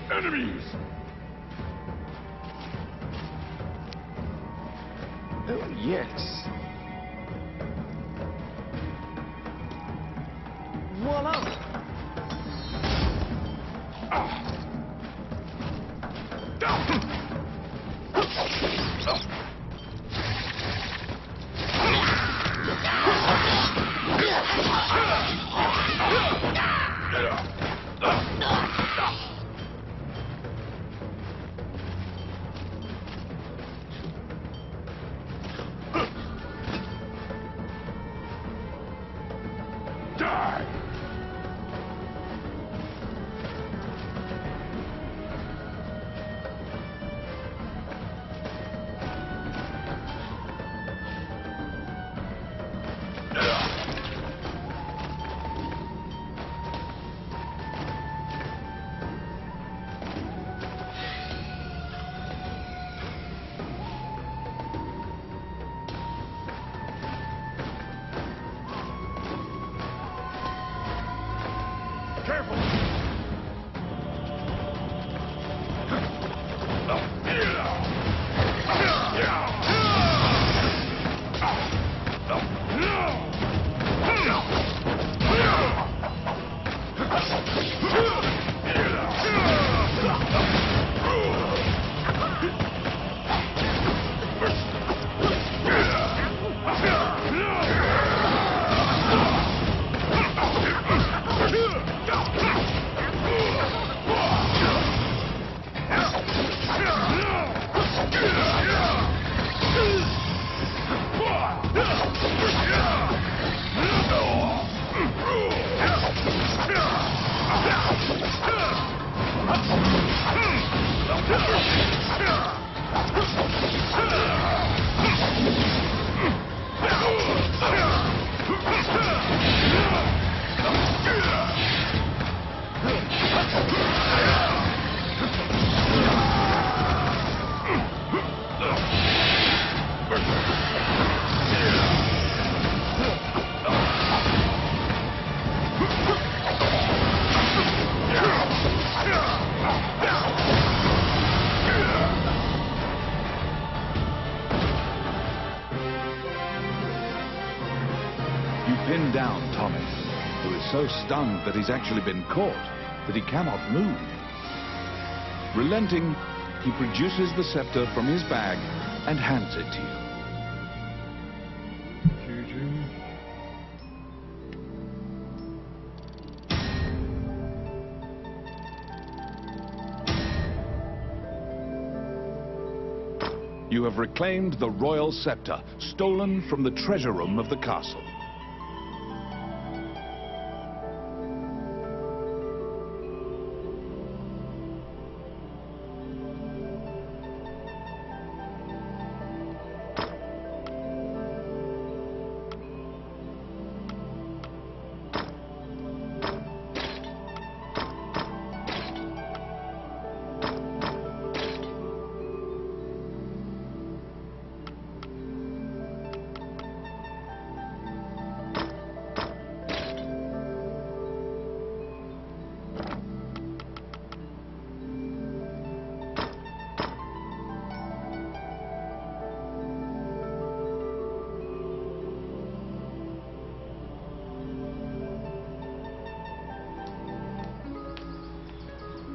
Enemies! Oh, yes. Voila! Careful! Pinned down Tommy, who is so stunned that he's actually been caught, that he cannot move. Relenting, he produces the scepter from his bag and hands it to you. You have reclaimed the royal scepter, stolen from the treasure room of the castle.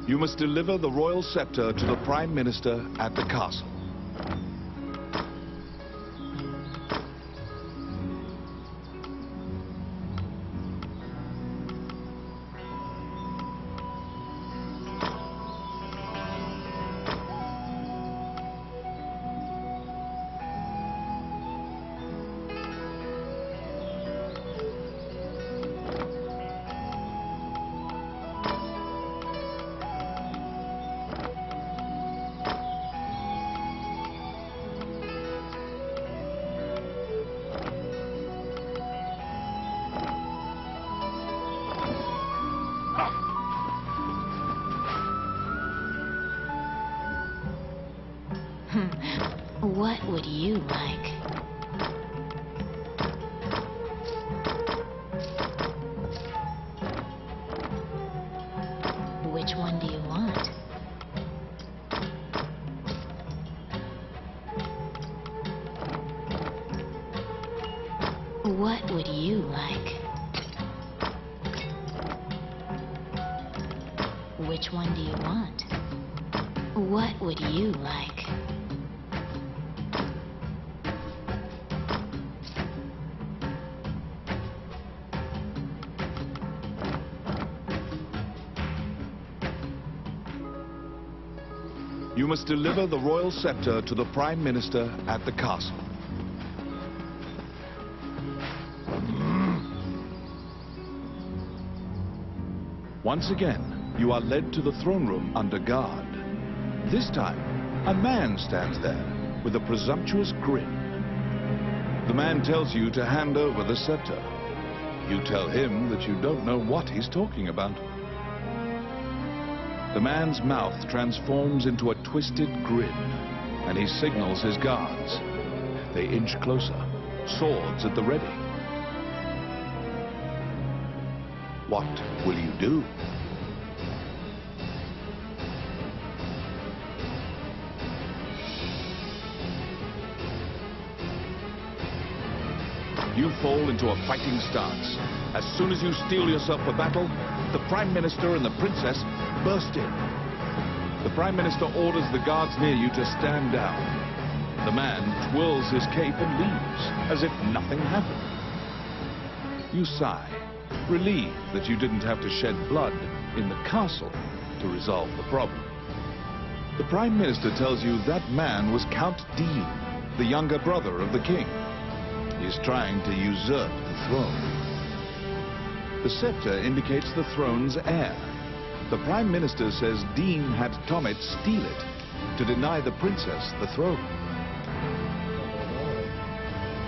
You must deliver the royal scepter to the Prime Minister at the castle. What would you like? Which one do you want? What would you like? Which one do you want? What would you like? You must deliver the royal scepter to the Prime Minister at the castle. Once again, you are led to the throne room under guard. This time, a man stands there with a presumptuous grin. The man tells you to hand over the scepter. You tell him that you don't know what he's talking about. The man's mouth transforms into a twisted grin, and he signals his guards. They inch closer, swords at the ready. What will you do? You fall into a fighting stance. As soon as you steel yourself for battle, the Prime Minister and the Princess burst in. The Prime Minister orders the guards near you to stand down. The man twirls his cape and leaves, as if nothing happened. You sigh, relieved that you didn't have to shed blood in the castle to resolve the problem. The Prime Minister tells you that man was Count Dean, the younger brother of the king. He's trying to usurp the throne. The scepter indicates the throne's heir. The Prime Minister says Dean had Tommet steal it to deny the princess the throne.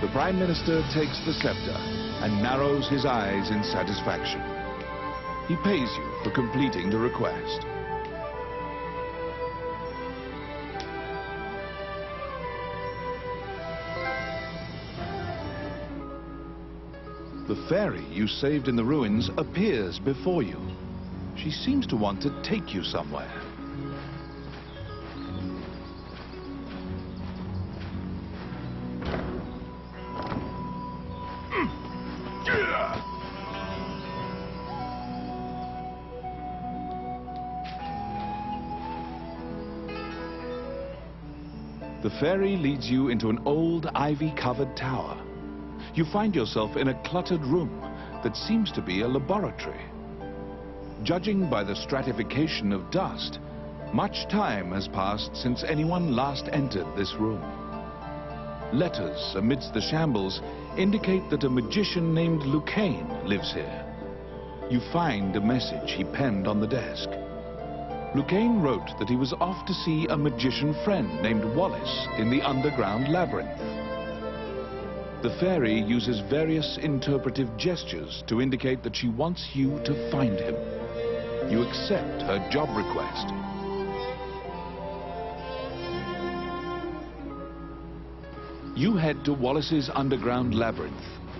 The Prime Minister takes the scepter and narrows his eyes in satisfaction. He pays you for completing the request. The fairy you saved in the ruins appears before you. She seems to want to take you somewhere. The fairy leads you into an old ivy-covered tower. You find yourself in a cluttered room that seems to be a laboratory. Judging by the stratification of dust, much time has passed since anyone last entered this room. Letters amidst the shambles indicate that a magician named Lucane lives here. You find a message he penned on the desk. Lucane wrote that he was off to see a magician friend named Wallace in the underground labyrinth. The fairy uses various interpretive gestures to indicate that she wants you to find him. You accept her job request. You head to Wallace's underground labyrinth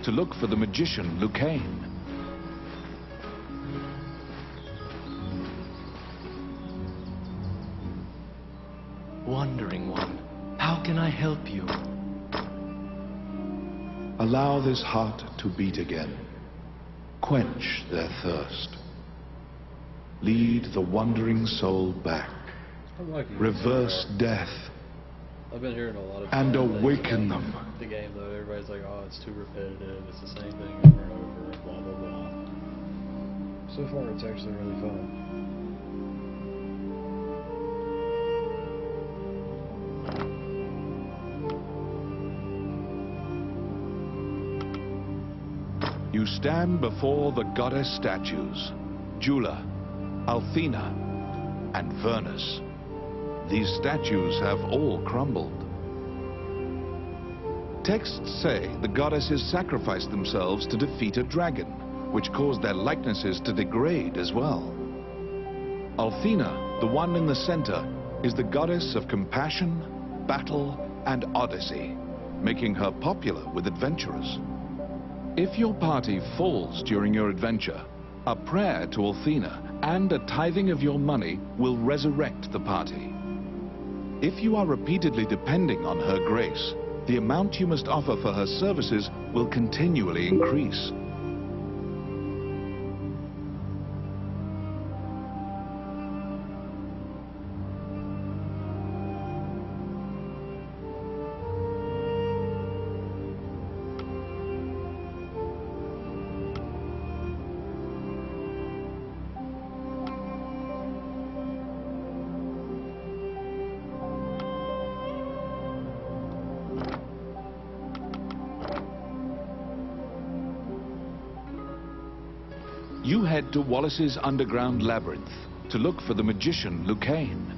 to look for the magician Lucane. Wandering One, how can I help you? Allow this heart to beat again. Quench their thirst. Lead the wandering soul back. Reverse death. I've been hearing a lot of and awaken them. The game though, everybody's like, oh, it's too repetitive, it's the same thing over and over, blah blah blah. So far it's actually really fun. You stand before the goddess statues, Jula, Althena, and Vernus. These statues have all crumbled. Texts say the goddesses sacrificed themselves to defeat a dragon, which caused their likenesses to degrade as well. Althena, the one in the center, is the goddess of compassion, battle, and Odyssey, making her popular with adventurers. If your party falls during your adventure, a prayer to Althena and a tithing of your money will resurrect the party. If you are repeatedly depending on her grace, the amount you must offer for her services will continually increase. You head to Wallace's underground labyrinth to look for the magician Lucane.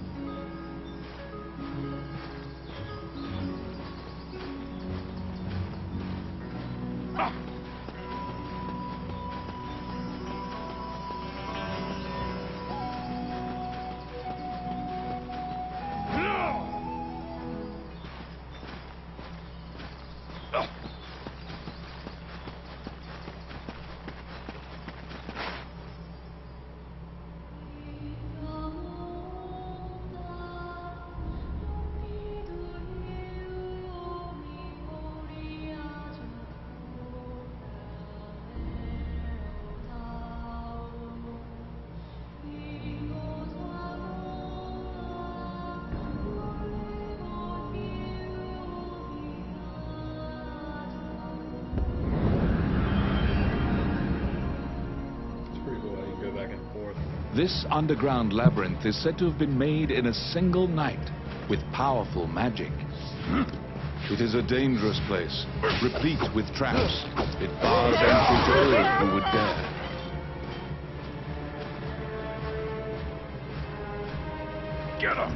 This underground labyrinth is said to have been made in a single night with powerful magic. It is a dangerous place, replete with traps. It bars entry to all who would dare. Get him!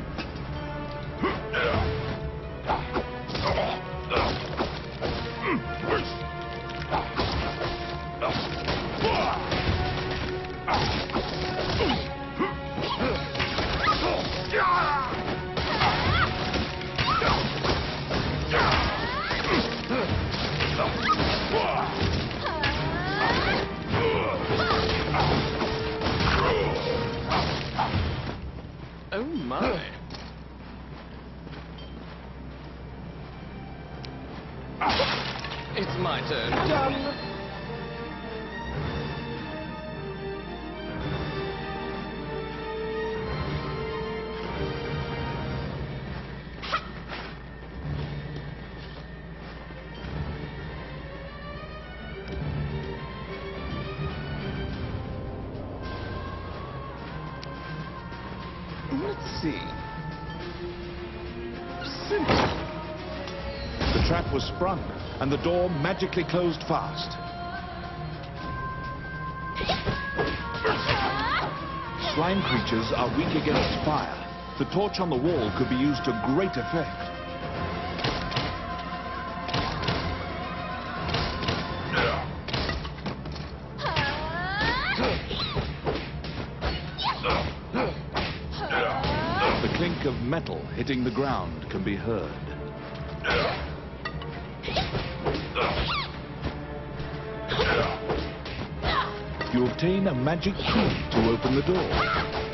Oh my. It's my turn. Done. Let's see. Simple. The trap was sprung, and the door magically closed fast. Slime creatures are weak against fire. The torch on the wall could be used to great effect. The clink of metal hitting the ground can be heard. You obtain a magic key to open the door.